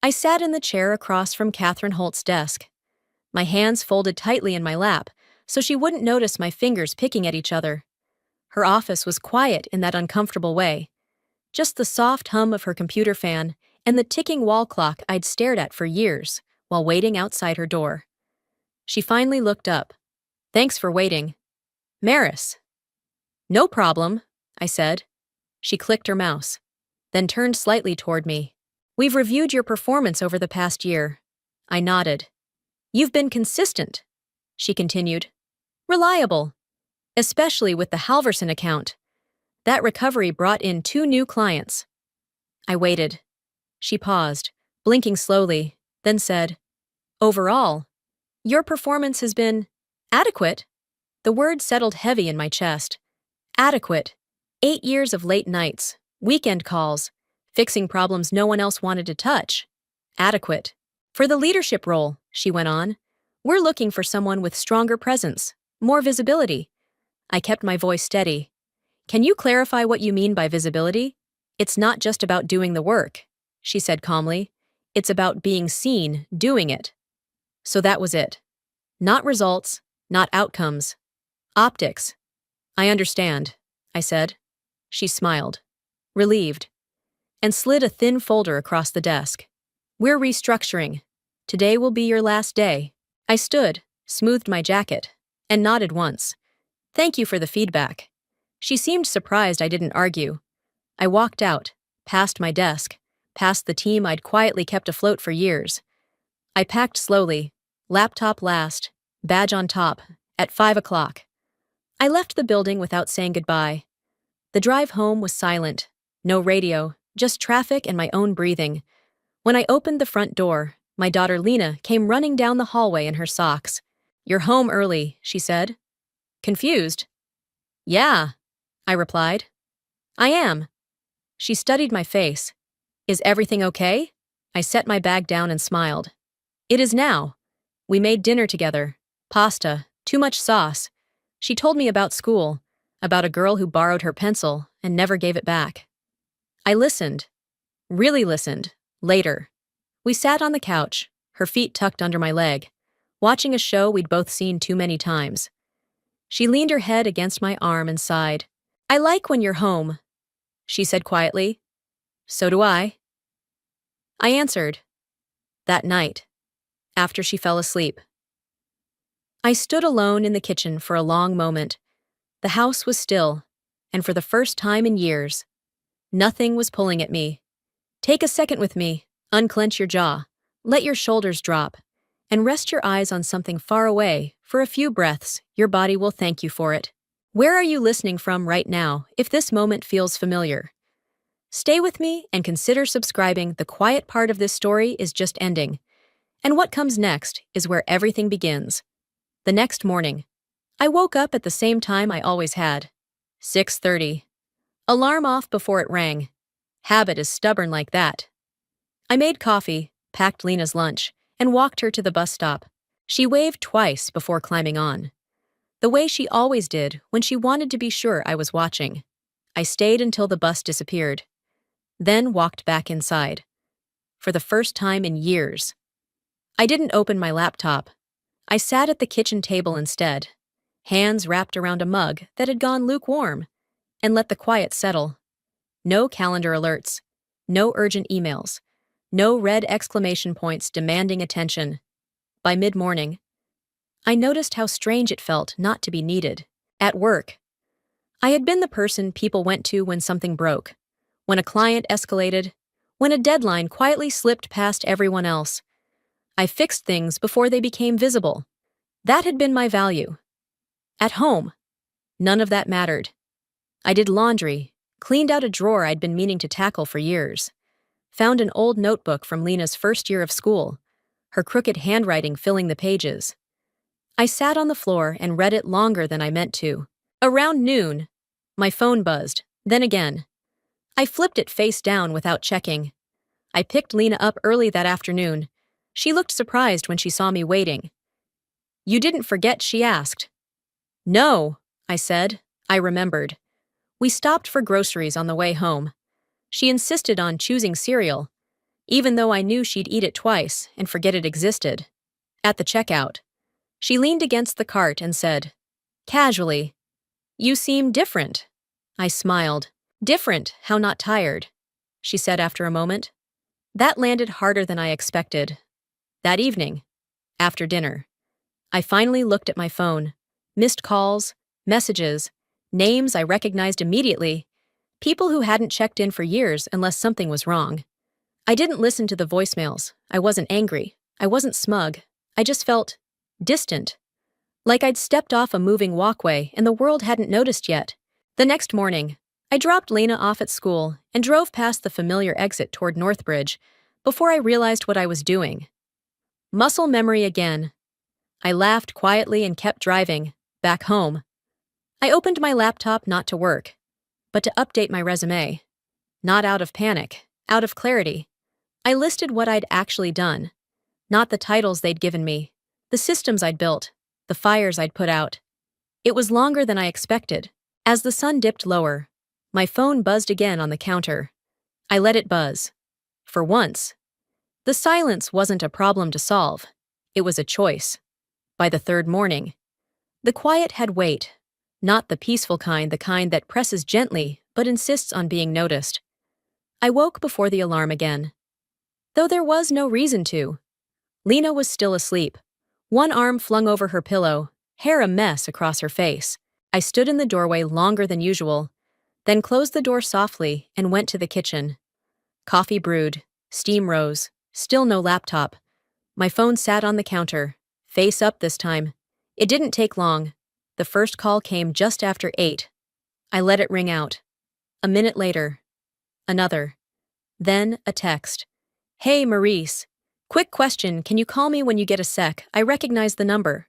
I sat in the chair across from Catherine Holt's desk, my hands folded tightly in my lap so she wouldn't notice my fingers picking at each other. Her office was quiet in that uncomfortable way, just the soft hum of her computer fan and the ticking wall clock I'd stared at for years while waiting outside her door. She finally looked up. "Thanks for waiting." "Maris." "No problem," I said. She clicked her mouse, then turned slightly toward me. "We've reviewed your performance over the past year." I nodded. "You've been consistent," she continued. "Reliable, especially with the Halverson account. That recovery brought in 2 new clients." I waited. She paused, blinking slowly, then said, "Overall, your performance has been adequate." The word settled heavy in my chest. Adequate. 8 years of late nights, weekend calls, fixing problems no one else wanted to touch. Adequate. "For the leadership role," she went on, "we're looking for someone with stronger presence, more visibility." I kept my voice steady. "Can you clarify what you mean by visibility?" "It's not just about doing the work," she said calmly. "It's about being seen, doing it." So that was it. Not results, not outcomes. Optics. "I understand," I said. She smiled, relieved, and slid a thin folder across the desk. "We're restructuring. Today will be your last day." I stood, smoothed my jacket, and nodded once. "Thank you for the feedback." She seemed surprised I didn't argue. I walked out, past my desk, past the team I'd quietly kept afloat for years. I packed slowly, laptop last, badge on top, at 5 o'clock. I left the building without saying goodbye. The drive home was silent, no radio, just traffic and my own breathing. When I opened the front door, my daughter Lena came running down the hallway in her socks. "You're home early," she said. Confused? "Yeah," I replied. "I am." She studied my face. "Is everything okay?" I set my bag down and smiled. "It is now." We made dinner together. Pasta, too much sauce. She told me about school, about a girl who borrowed her pencil and never gave it back. I listened. Really listened. Later. We sat on the couch, her feet tucked under my leg, watching a show we'd both seen too many times. She leaned her head against my arm and sighed. "I like when you're home," she said quietly. "So do I." I answered. That night, after she fell asleep. I stood alone in the kitchen for a long moment. The house was still, and for the first time in years, nothing was pulling at me. Take a second with me, unclench your jaw, let your shoulders drop, and rest your eyes on something far away. For a few breaths, your body will thank you for it. Where are you listening from right now if this moment feels familiar? Stay with me and consider subscribing. The quiet part of this story is just ending, and what comes next is where everything begins. The next morning, I woke up at the same time I always had. 6:30. Alarm off before it rang. Habit is stubborn like that. I made coffee, packed Lena's lunch, and walked her to the bus stop. She waved twice before climbing on, the way she always did when she wanted to be sure I was watching. I stayed until the bus disappeared, then walked back inside. For the first time in years. I didn't open my laptop. I sat at the kitchen table instead, hands wrapped around a mug that had gone lukewarm, and let the quiet settle. No calendar alerts, no urgent emails, no red exclamation points demanding attention. By mid-morning, I noticed how strange it felt not to be needed. At work, I had been the person people went to when something broke, when a client escalated, when a deadline quietly slipped past everyone else. I fixed things before they became visible. That had been my value. At home, none of that mattered. I did laundry, cleaned out a drawer I'd been meaning to tackle for years, found an old notebook from Lena's first year of school, her crooked handwriting filling the pages. I sat on the floor and read it longer than I meant to. Around noon, my phone buzzed, then again. I flipped it face down without checking. I picked Lena up early that afternoon. She looked surprised when she saw me waiting. "You didn't forget?" she asked. "No," I said. I remembered. We stopped for groceries on the way home. She insisted on choosing cereal. even though I knew she'd eat it twice and forget it existed. At the checkout, she leaned against the cart and said, casually, "You seem different." I smiled. "Different, how not tired?" she said after a moment. That landed harder than I expected. That evening, after dinner, I finally looked at my phone. Missed calls, messages, names I recognized immediately, people who hadn't checked in for years unless something was wrong. I didn't listen to the voicemails. I wasn't angry. I wasn't smug. I just felt distant. Like I'd stepped off a moving walkway and the world hadn't noticed yet. The next morning, I dropped Lena off at school and drove past the familiar exit toward Northbridge before I realized what I was doing. Muscle memory again. I laughed quietly and kept driving, back home. I opened my laptop not to work, but to update my resume. Not out of panic, out of clarity. I listed what I'd actually done, not the titles they'd given me, the systems I'd built, the fires I'd put out. It was longer than I expected. As the sun dipped lower, my phone buzzed again on the counter. I let it buzz. For once, the silence wasn't a problem to solve. It was a choice. By the third morning, the quiet had weight, not the peaceful kind, the kind that presses gently but insists on being noticed. I woke before the alarm again, though there was no reason to. Lena was still asleep, one arm flung over her pillow, hair a mess across her face. I stood in the doorway longer than usual, then closed the door softly and went to the kitchen. Coffee brewed, steam rose, still no laptop. My phone sat on the counter, face up this time. It didn't take long. The first call came just after 8. I let it ring out. A minute later, another. Then a text. "Hey, Maurice. Quick question, can you call me when you get a sec? I recognize the number."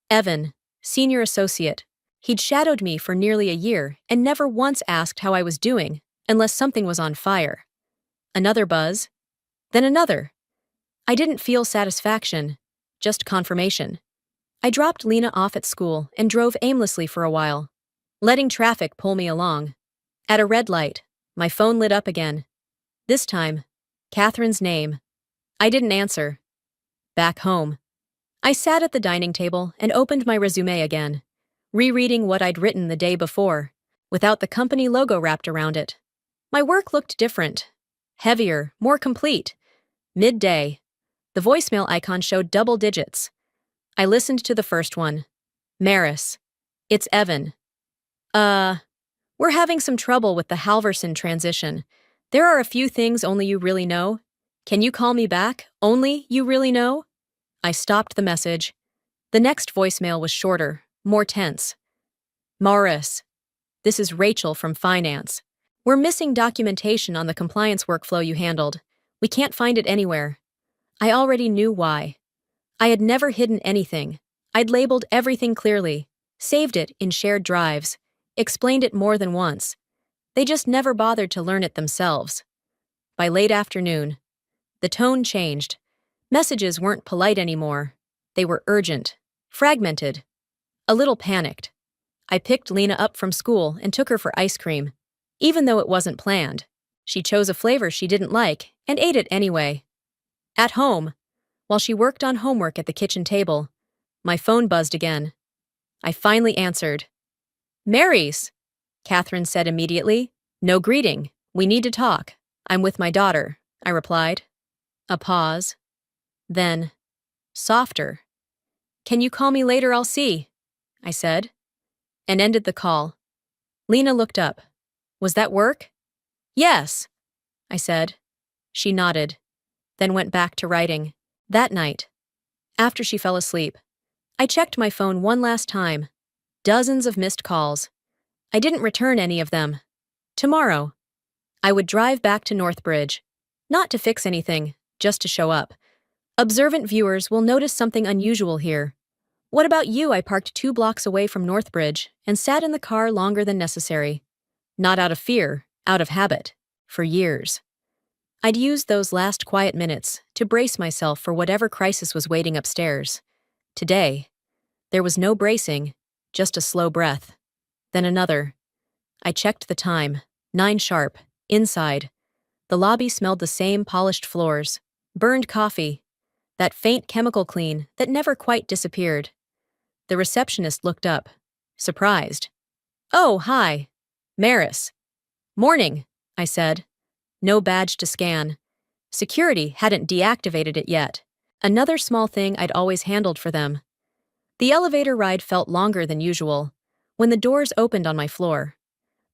Evan, senior associate. He'd shadowed me for nearly a year and never once asked how I was doing, unless something was on fire. Another buzz. Then another. I didn't feel satisfaction, just confirmation. I dropped Lena off at school and drove aimlessly for a while, letting traffic pull me along. At a red light, my phone lit up again. This time, Catherine's name. I didn't answer. Back home, I sat at the dining table and opened my resume again, rereading what I'd written the day before, without the company logo wrapped around it. My work looked different, heavier, more complete. Midday, the voicemail icon showed double digits. I listened to the first one. Maris. "It's Evan. We're having some trouble with the Halverson transition. There are a few things only you really know. Can you call me back? Only you really know?" I stopped the message. The next voicemail was shorter, more tense. "Maurice, this is Rachel from Finance. We're missing documentation on the compliance workflow you handled. We can't find it anywhere." I already knew why. I had never hidden anything. I'd labeled everything clearly, saved it in shared drives, explained it more than once. They just never bothered to learn it themselves. By late afternoon, the tone changed. Messages weren't polite anymore. They were urgent, fragmented, a little panicked. I picked Lena up from school and took her for ice cream. Even though it wasn't planned, she chose a flavor she didn't like and ate it anyway. At home, while she worked on homework at the kitchen table, my phone buzzed again. I finally answered. "Mary's," Catherine said immediately. "No greeting. We need to talk. I'm with my daughter," I replied. A pause. Then, softer. "Can you call me later? I'll see," I said, and ended the call. Lena looked up. "Was that work?" "Yes," I said. She nodded, then went back to writing. That night, after she fell asleep, I checked my phone one last time. Dozens of missed calls. I didn't return any of them. Tomorrow, I would drive back to Northbridge, not to fix anything, just to show up. Observant viewers will notice something unusual here. What about you? I parked 2 blocks away from Northbridge and sat in the car longer than necessary. Not out of fear, out of habit. For years. I'd used those last quiet minutes to brace myself for whatever crisis was waiting upstairs. Today, there was no bracing, just a slow breath. Then another. I checked the time, 9 sharp, inside. The lobby smelled the same polished floors, burned coffee, that faint chemical clean that never quite disappeared. The receptionist looked up, surprised. "Oh, hi. Maris." "Morning," I said. No badge to scan. Security hadn't deactivated it yet. Another small thing I'd always handled for them. The elevator ride felt longer than usual. When the doors opened on my floor,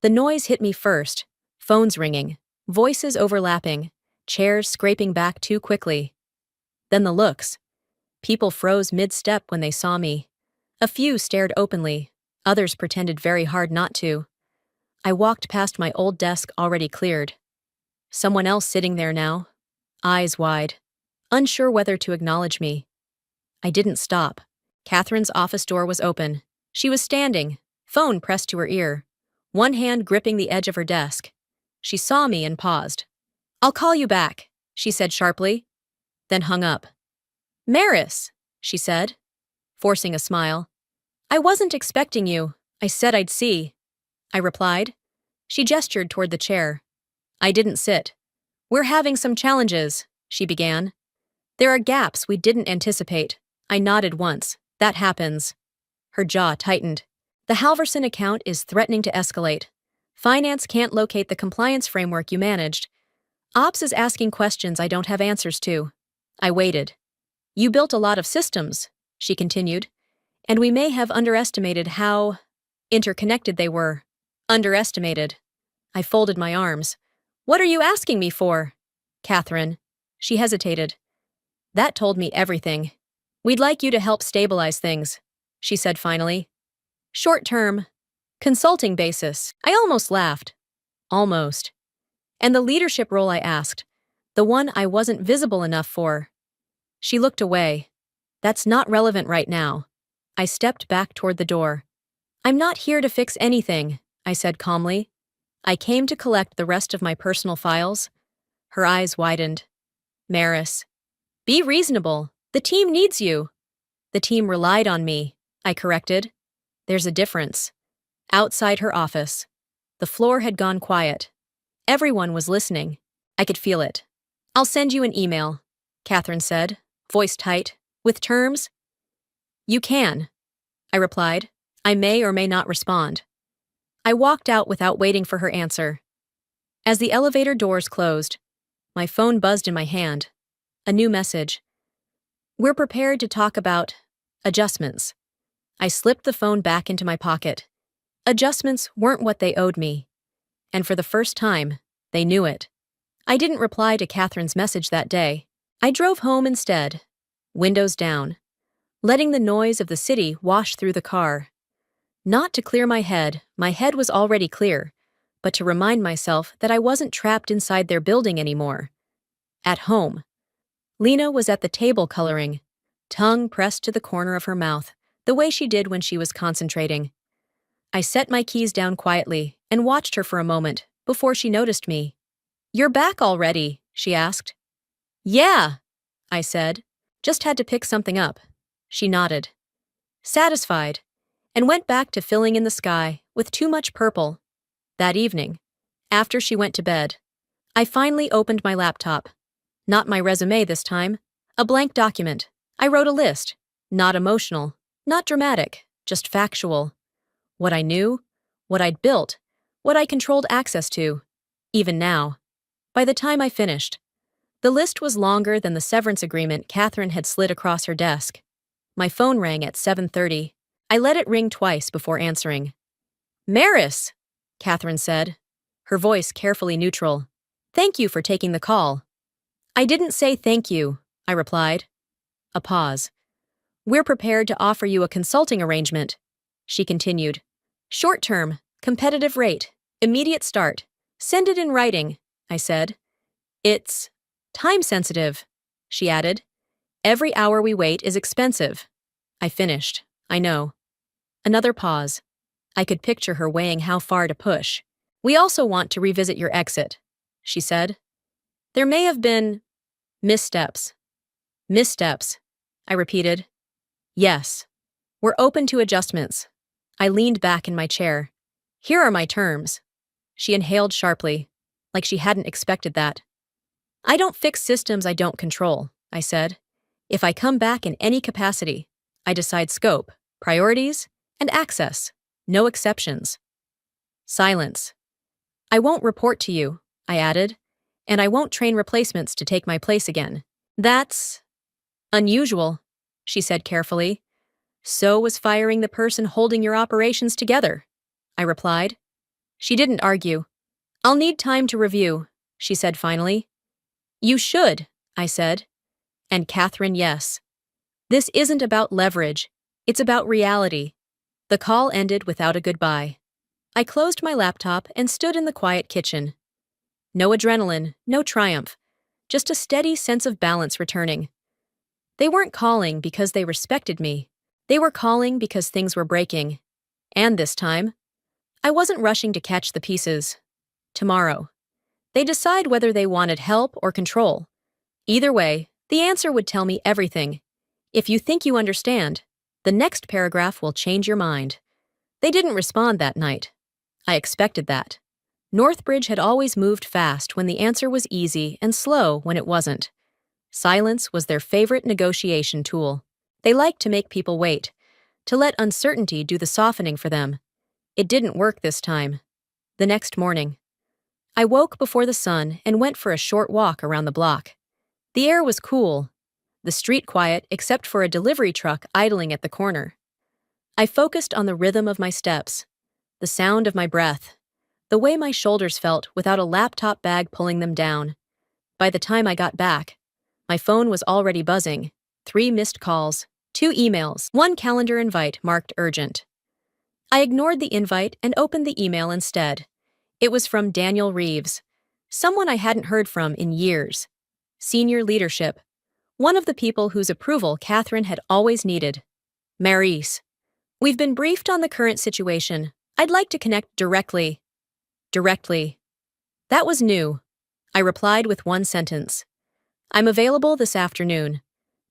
the noise hit me first. Phones ringing, voices overlapping, chairs scraping back too quickly. Then the looks. People froze mid-step when they saw me. A few stared openly. Others pretended very hard not to. I walked past my old desk already cleared. Someone else sitting there now, eyes wide, unsure whether to acknowledge me. I didn't stop. Catherine's office door was open. She was standing, phone pressed to her ear, one hand gripping the edge of her desk. She saw me and paused. "I'll call you back," she said sharply, then hung up. "Maris," she said, forcing a smile. "I wasn't expecting you. I said I'd see." I replied. She gestured toward the chair. I didn't sit. "We're having some challenges," she began. "There are gaps we didn't anticipate." I nodded once. "That happens." Her jaw tightened. "The Halverson account is threatening to escalate. Finance can't locate the compliance framework you managed. Ops is asking questions I don't have answers to." I waited. "You built a lot of systems," she continued, "and we may have underestimated how interconnected they were." Underestimated. I folded my arms. "What are you asking me for?" "Catherine." She hesitated. "That told me everything. We'd like you to help stabilize things," she said finally. "Short-term, consulting basis." I almost laughed. Almost. "And the leadership role I asked, the one I wasn't visible enough for." She looked away. "That's not relevant right now." I stepped back toward the door. "I'm not here to fix anything," I said calmly. "I came to collect the rest of my personal files." Her eyes widened. "Maris, be reasonable. The team needs you." "The team relied on me," I corrected. "There's a difference." Outside her office, the floor had gone quiet. Everyone was listening. I could feel it. "I'll send you an email," Catherine said, voice tight. "With terms?" "You can," I replied. "I may or may not respond." I walked out without waiting for her answer. As the elevator doors closed, my phone buzzed in my hand. A new message. "We're prepared to talk about adjustments." I slipped the phone back into my pocket. Adjustments weren't what they owed me. And for the first time, they knew it. I didn't reply to Catherine's message that day. I drove home instead, windows down, letting the noise of the city wash through the car. Not to clear my head was already clear, but to remind myself that I wasn't trapped inside their building anymore. At home. Lena was at the table coloring, tongue pressed to the corner of her mouth, the way she did when she was concentrating. I set my keys down quietly and watched her for a moment before she noticed me. "You're back already?" she asked. "Yeah," I said. "Just had to pick something up." She nodded, satisfied, and went back to filling in the sky with too much purple. That evening, after she went to bed, I finally opened my laptop. Not my resume this time, a blank document. I wrote a list, not emotional, not dramatic, just factual. What I knew, what I'd built, what I controlled access to, even now. By the time I finished, the list was longer than the severance agreement Catherine had slid across her desk. My phone rang at 7:30. I let it ring twice before answering. "Maris," Catherine said, her voice carefully neutral. "Thank you for taking the call." "I didn't say thank you," I replied. A pause. "We're prepared to offer you a consulting arrangement," she continued. "Short-term, competitive rate, immediate start. Send it in writing," I said. "It's time-sensitive," she added. "Every hour we wait is expensive." I finished. "I know." Another pause. I could picture her weighing how far to push. "We also want to revisit your exit," she said. "There may have been missteps." "Missteps," I repeated. "Yes. We're open to adjustments." I leaned back in my chair. "Here are my terms." She inhaled sharply. like she hadn't expected that. I don't fix systems I don't control, I said. If I come back in any capacity, I decide scope, priorities, and access. No exceptions. Silence. I won't report to you, I added, and I won't train replacements to take my place again. That's unusual, she said carefully. So was firing the person holding your operations together, I replied. She didn't argue. I'll need time to review, she said finally. You should, I said. And Catherine, yes. This isn't about leverage. It's about reality. The call ended without a goodbye. I closed my laptop and stood in the quiet kitchen. No adrenaline, no triumph, just a steady sense of balance returning. They weren't calling because they respected me. They were calling because things were breaking. And this time, I wasn't rushing to catch the pieces. Tomorrow. They decide whether they wanted help or control. Either way, the answer would tell me everything. If you think you understand, the next paragraph will change your mind. They didn't respond that night. I expected that. Northbridge had always moved fast when the answer was easy and slow when it wasn't. Silence was their favorite negotiation tool. They liked to make people wait, to let uncertainty do the softening for them. It didn't work this time. The next morning, I woke before the sun and went for a short walk around the block. The air was cool, the street quiet except for a delivery truck idling at the corner. I focused on the rhythm of my steps, the sound of my breath, the way my shoulders felt without a laptop bag pulling them down. By the time I got back, my phone was already buzzing. 3 missed calls, 2 emails, 1 calendar invite marked urgent. I ignored the invite and opened the email instead. It was from Daniel Reeves, someone I hadn't heard from in years. Senior leadership, one of the people whose approval Catherine had always needed. Maurice, we've been briefed on the current situation. I'd like to connect directly. Directly. That was new. I replied with one sentence. I'm available this afternoon.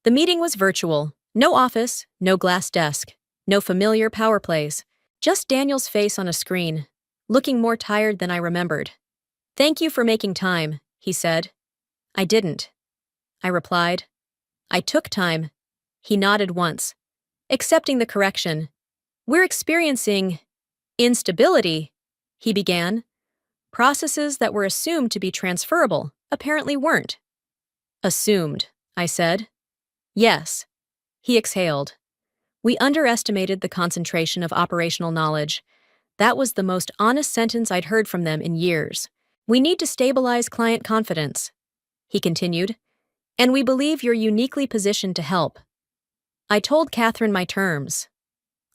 The meeting was virtual. No office, no glass desk, no familiar power plays. Just Daniel's face on a screen, looking more tired than I remembered. Thank you for making time, he said. I didn't. I replied. I took time. He nodded once, accepting the correction. We're experiencing instability, he began. Processes that were assumed to be transferable apparently weren't. Assumed, I said. Yes. He exhaled. We underestimated the concentration of operational knowledge. That was the most honest sentence I'd heard from them in years. We need to stabilize client confidence, he continued, and we believe you're uniquely positioned to help. I told Catherine my terms.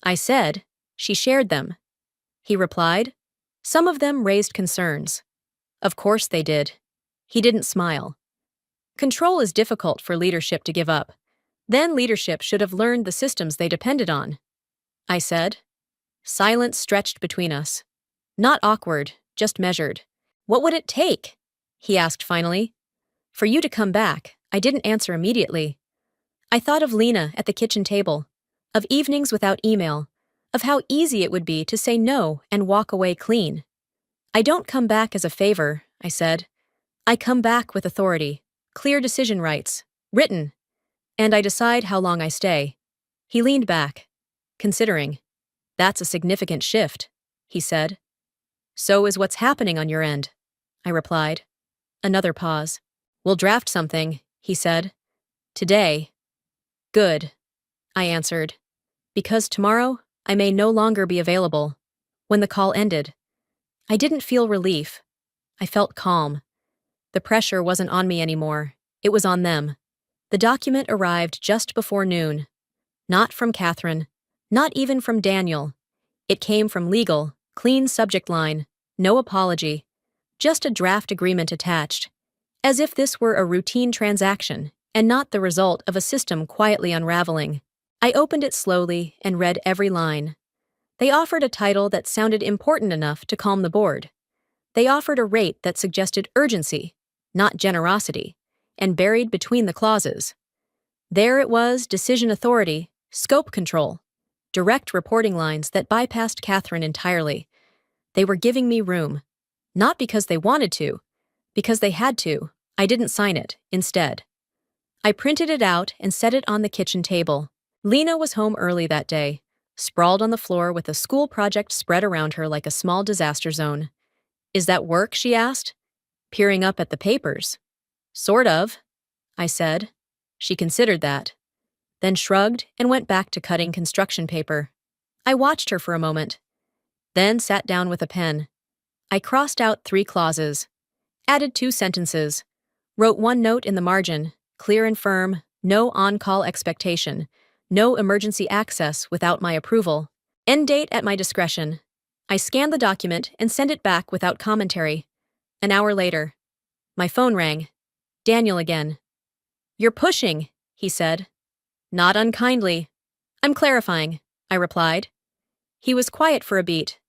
I said, she shared them. He replied, some of them raised concerns. Of course they did. He didn't smile. Control is difficult for leadership to give up. Then leadership should have learned the systems they depended on. I said. Silence stretched between us. Not awkward, just measured. What would it take? He asked finally. For you to come back, I didn't answer immediately. I thought of Lena at the kitchen table, of evenings without email, of how easy it would be to say no and walk away clean. I don't come back as a favor, I said. I come back with authority, clear decision rights, written, and I decide how long I stay. He leaned back, considering. That's a significant shift, he said. So is what's happening on your end, I replied. Another pause. We'll draft something, he said. Today. Good, I answered. Because tomorrow, I may no longer be available. When the call ended, I didn't feel relief. I felt calm. The pressure wasn't on me anymore. It was on them. The document arrived just before noon. Not from Catherine. Not even from Daniel. It came from legal, clean subject line, no apology. Just a draft agreement attached. As if this were a routine transaction, and not the result of a system quietly unraveling. I opened it slowly and read every line. They offered a title that sounded important enough to calm the board. They offered a rate that suggested urgency, not generosity, and buried between the clauses. There it was, decision authority, scope control, direct reporting lines that bypassed Catherine entirely. They were giving me room, not because they wanted to, Because they had to. I didn't sign it, instead. I printed it out and set it on the kitchen table. Lena was home early that day, sprawled on the floor with a school project spread around her like a small disaster zone. Is that work? She asked, peering up at the papers. Sort of, I said. She considered that, then shrugged and went back to cutting construction paper. I watched her for a moment, then sat down with a pen. I crossed out 3 clauses, added 2 sentences, wrote 1 note in the margin, clear and firm, no on-call expectation, no emergency access without my approval, end date at my discretion. I scanned the document and sent it back without commentary. An hour later, my phone rang. Daniel again. You're pushing, he said. Not unkindly. I'm clarifying, I replied. He was quiet for a beat.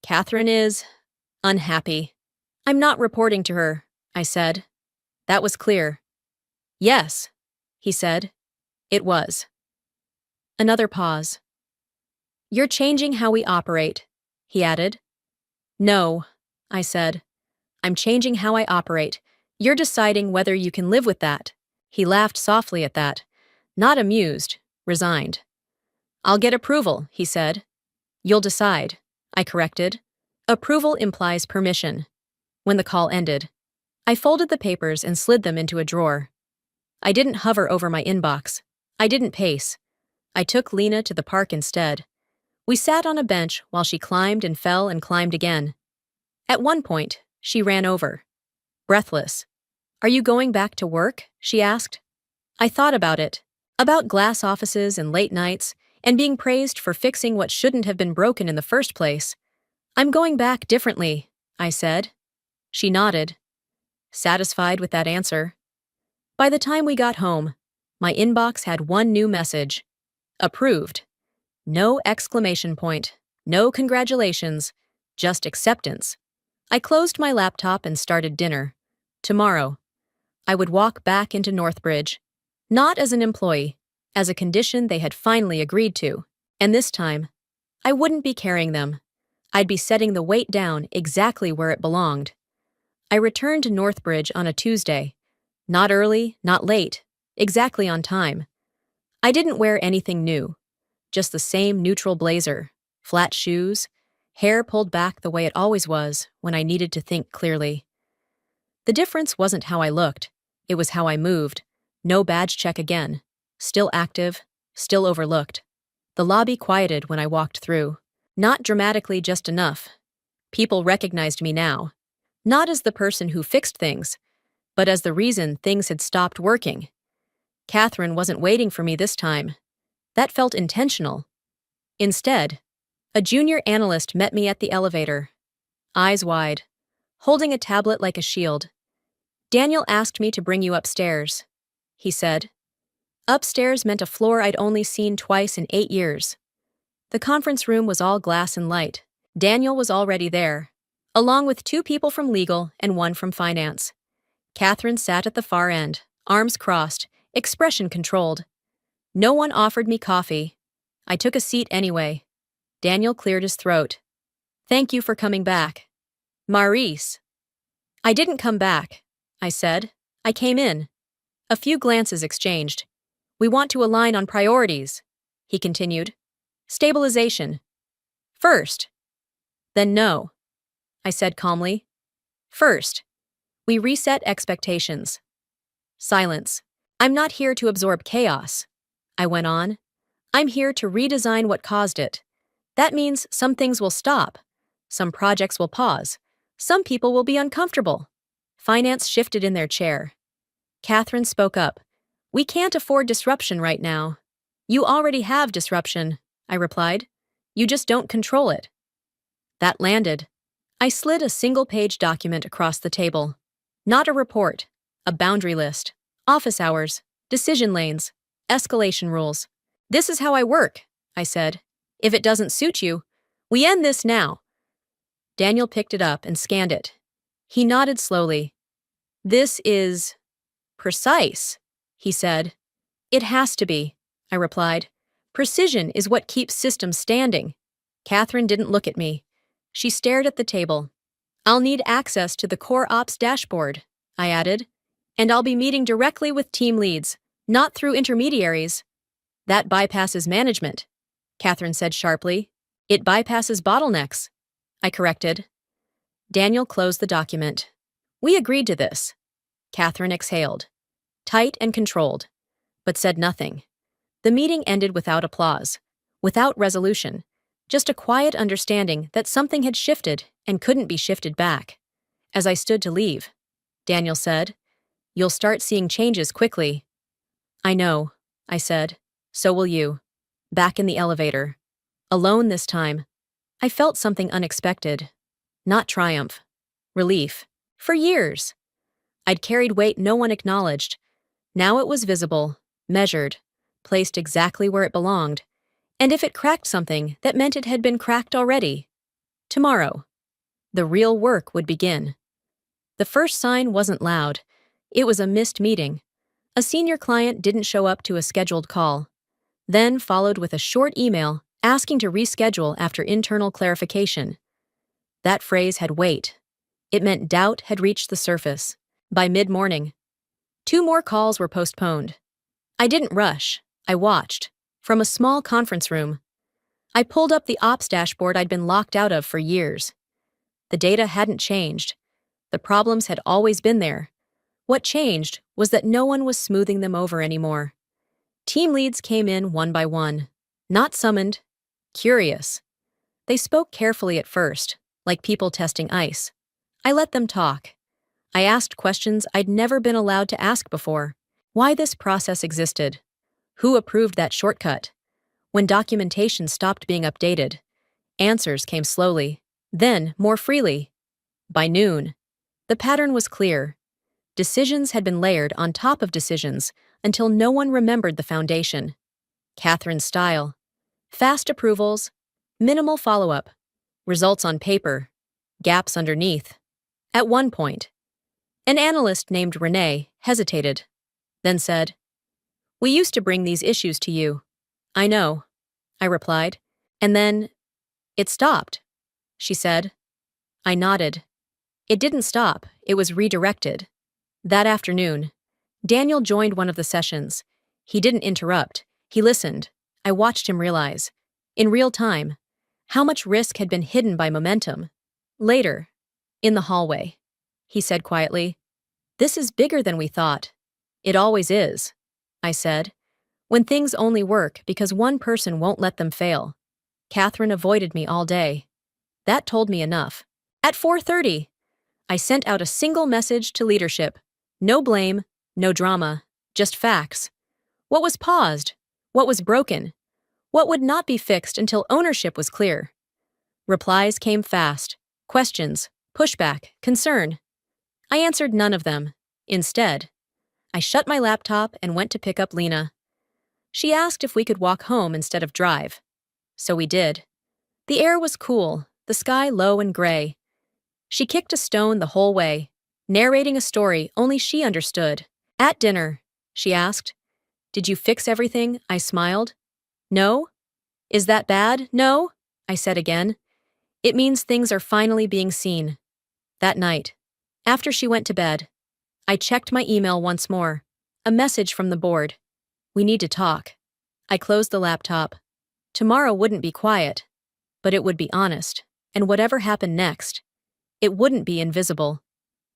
Catherine is unhappy. I'm not reporting to her, I said. That was clear. Yes, he said. It was. Another pause. You're changing how we operate, he added. No, I said. I'm changing how I operate. You're deciding whether you can live with that. He laughed softly at that. Not amused, resigned. I'll get approval, he said. You'll decide, I corrected. Approval implies permission. When the call ended, I folded the papers and slid them into a drawer. I didn't hover over my inbox. I didn't pace. I took Lena to the park instead. We sat on a bench while she climbed and fell and climbed again. At one point, she ran over. Breathless. Are you going back to work? She asked. I thought about it. About glass offices and late nights, and being praised for fixing what shouldn't have been broken in the first place. I'm going back differently, I said. She nodded, satisfied with that answer. By the time we got home, my inbox had 1 new message. Approved. No exclamation point, no congratulations, just acceptance. I closed my laptop and started dinner. Tomorrow, I would walk back into Northbridge, not as an employee, as a condition they had finally agreed to. And this time, I wouldn't be carrying them. I'd be setting the weight down exactly where it belonged. I returned to Northbridge on a Tuesday. Not early, not late, exactly on time. I didn't wear anything new, just the same neutral blazer, flat shoes, hair pulled back the way it always was when I needed to think clearly. The difference wasn't how I looked, it was how I moved. No badge check again. Still active, still overlooked. The lobby quieted when I walked through. Not dramatically, just enough. People recognized me now. Not as the person who fixed things, but as the reason things had stopped working. Catherine wasn't waiting for me this time. That felt intentional. Instead, a junior analyst met me at the elevator. Eyes wide, holding a tablet like a shield. Daniel asked me to bring you upstairs, he said. Upstairs meant a floor I'd only seen twice in 8 years. The conference room was all glass and light. Daniel was already there, along with 2 people from legal and 1 from finance. Catherine sat at the far end, arms crossed, expression controlled. No one offered me coffee. I took a seat anyway. Daniel cleared his throat. Thank you for coming back. Maurice. I didn't come back, I said. I came in. A few glances exchanged. We want to align on priorities, he continued. Stabilization. First. Then no, I said calmly. First, we reset expectations. Silence. I'm not here to absorb chaos, I went on. I'm here to redesign what caused it. That means some things will stop. Some projects will pause. Some people will be uncomfortable. Finance shifted in their chair. Catherine spoke up. We can't afford disruption right now. You already have disruption, I replied. You just don't control it. That landed. I slid a single-page document across the table. Not a report, a boundary list, office hours, decision lanes, escalation rules. This is how I work, I said. If it doesn't suit you, we end this now. Daniel picked it up and scanned it. He nodded slowly. This is precise, he said. It has to be, I replied. Precision is what keeps systems standing. Catherine didn't look at me. She stared at the table. I'll need access to the core ops dashboard, I added. And I'll be meeting directly with team leads, not through intermediaries. That bypasses management, Catherine said sharply. It bypasses bottlenecks, I corrected. Daniel closed the document. We agreed to this. Catherine exhaled, tight and controlled, but said nothing. The meeting ended without applause, without resolution, just a quiet understanding that something had shifted and couldn't be shifted back. As I stood to leave, Daniel said, "You'll start seeing changes quickly." I know, I said. So will you. Back in the elevator. Alone this time. I felt something unexpected. Not triumph. Relief. For years. I'd carried weight no one acknowledged. Now it was visible, measured, placed exactly where it belonged. And if it cracked something, that meant it had been cracked already. Tomorrow. The real work would begin. The first sign wasn't loud. It was a missed meeting. A senior client didn't show up to a scheduled call. Then followed with a short email asking to reschedule after internal clarification. That phrase had weight. It meant doubt had reached the surface. By mid-morning, 2 more calls were postponed. I didn't rush. I watched. From a small conference room. I pulled up the ops dashboard I'd been locked out of for years. The data hadn't changed. The problems had always been there. What changed was that no one was smoothing them over anymore. Team leads came in one by one. Not summoned. Curious. They spoke carefully at first, like people testing ice. I let them talk. I asked questions I'd never been allowed to ask before. Why this process existed. Who approved that shortcut? When documentation stopped being updated, answers came slowly, then more freely. By noon, the pattern was clear. Decisions had been layered on top of decisions until no one remembered the foundation. Catherine's style. Fast approvals, minimal follow-up, results on paper, gaps underneath. At one point, an analyst named Renee hesitated, then said, "We used to bring these issues to you." "I know," I replied. And then, "It stopped," she said. I nodded. It didn't stop, it was redirected. That afternoon, Daniel joined one of the sessions. He didn't interrupt, he listened. I watched him realize, in real time, how much risk had been hidden by momentum. Later, in the hallway, he said quietly, "This is bigger than we thought." "It always is," I said, "when things only work because one person won't let them fail." Catherine avoided me all day. That told me enough. At 4:30, I sent out a single message to leadership. No blame, no drama, just facts. What was paused? What was broken? What would not be fixed until ownership was clear? Replies came fast. Questions, pushback, concern. I answered none of them. Instead, I shut my laptop and went to pick up Lena. She asked if we could walk home instead of drive. So we did. The air was cool, the sky low and gray. She kicked a stone the whole way, narrating a story only she understood. At dinner, she asked, "Did you fix everything?" I smiled. "No?" "Is that bad?" "No," I said again. "It means things are finally being seen." That night, after she went to bed, I checked my email once more. A message from the board. "We need to talk." I closed the laptop. Tomorrow wouldn't be quiet, but it would be honest, and whatever happened next, it wouldn't be invisible.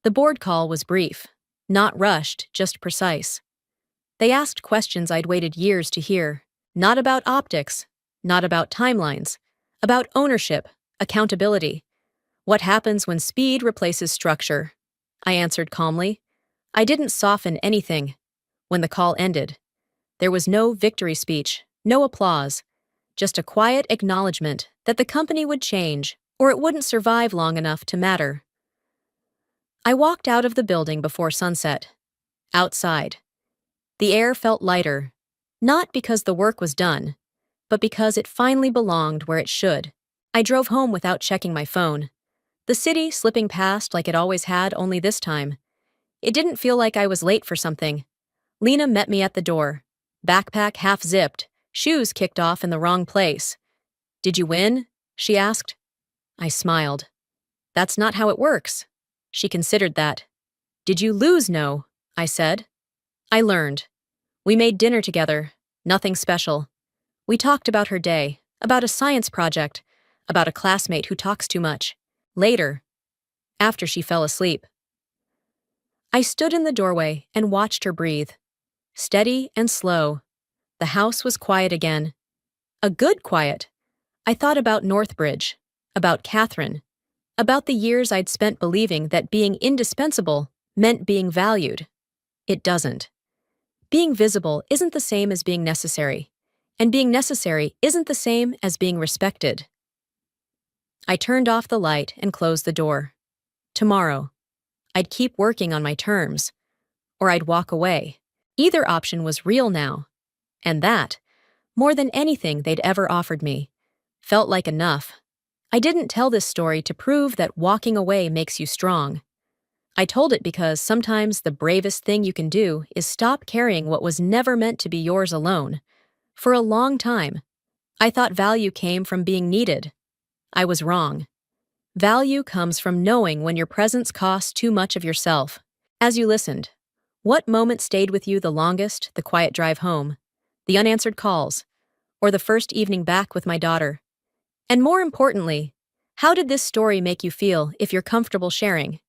The board call was brief, not rushed, just precise. They asked questions I'd waited years to hear, not about optics, not about timelines, about ownership, accountability. What happens when speed replaces structure? I answered calmly. I didn't soften anything. When the call ended, there was no victory speech, no applause, just a quiet acknowledgement that the company would change, or it wouldn't survive long enough to matter. I walked out of the building before sunset. Outside. The air felt lighter, not because the work was done, but because it finally belonged where it should. I drove home without checking my phone. The city slipping past like it always had, only this time. It didn't feel like I was late for something. Lena met me at the door. Backpack half zipped, shoes kicked off in the wrong place. "Did you win?" she asked. I smiled. "That's not how it works." She considered that. Did you lose? No, I said. I learned. We made dinner together. Nothing special. We talked about her day, about a science project, about a classmate who talks too much. Later, after she fell asleep, I stood in the doorway and watched her breathe. Steady and slow. The house was quiet again. A good quiet. I thought about Northbridge, about Catherine, about the years I'd spent believing that being indispensable meant being valued. It doesn't. Being visible isn't the same as being necessary, and being necessary isn't the same as being respected. I turned off the light and closed the door. Tomorrow, I'd keep working on my terms, or I'd walk away. Either option was real now, and that, more than anything they'd ever offered me, felt like enough. I didn't tell this story to prove that walking away makes you strong. I told it because sometimes the bravest thing you can do is stop carrying what was never meant to be yours alone. For a long time, I thought value came from being needed. I was wrong. Value comes from knowing when your presence costs too much of yourself. As you listened, what moment stayed with you the longest? The quiet drive home, the unanswered calls, or the first evening back with my daughter? And more importantly, how did this story make you feel if you're comfortable sharing?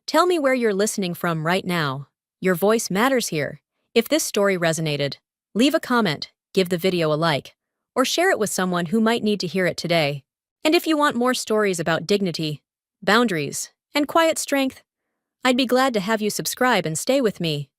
Tell me where you're listening from right now. Your voice matters here. If this story resonated, leave a comment, give the video a like, or share it with someone who might need to hear it today. And if you want more stories about dignity, boundaries, and quiet strength, I'd be glad to have you subscribe and stay with me.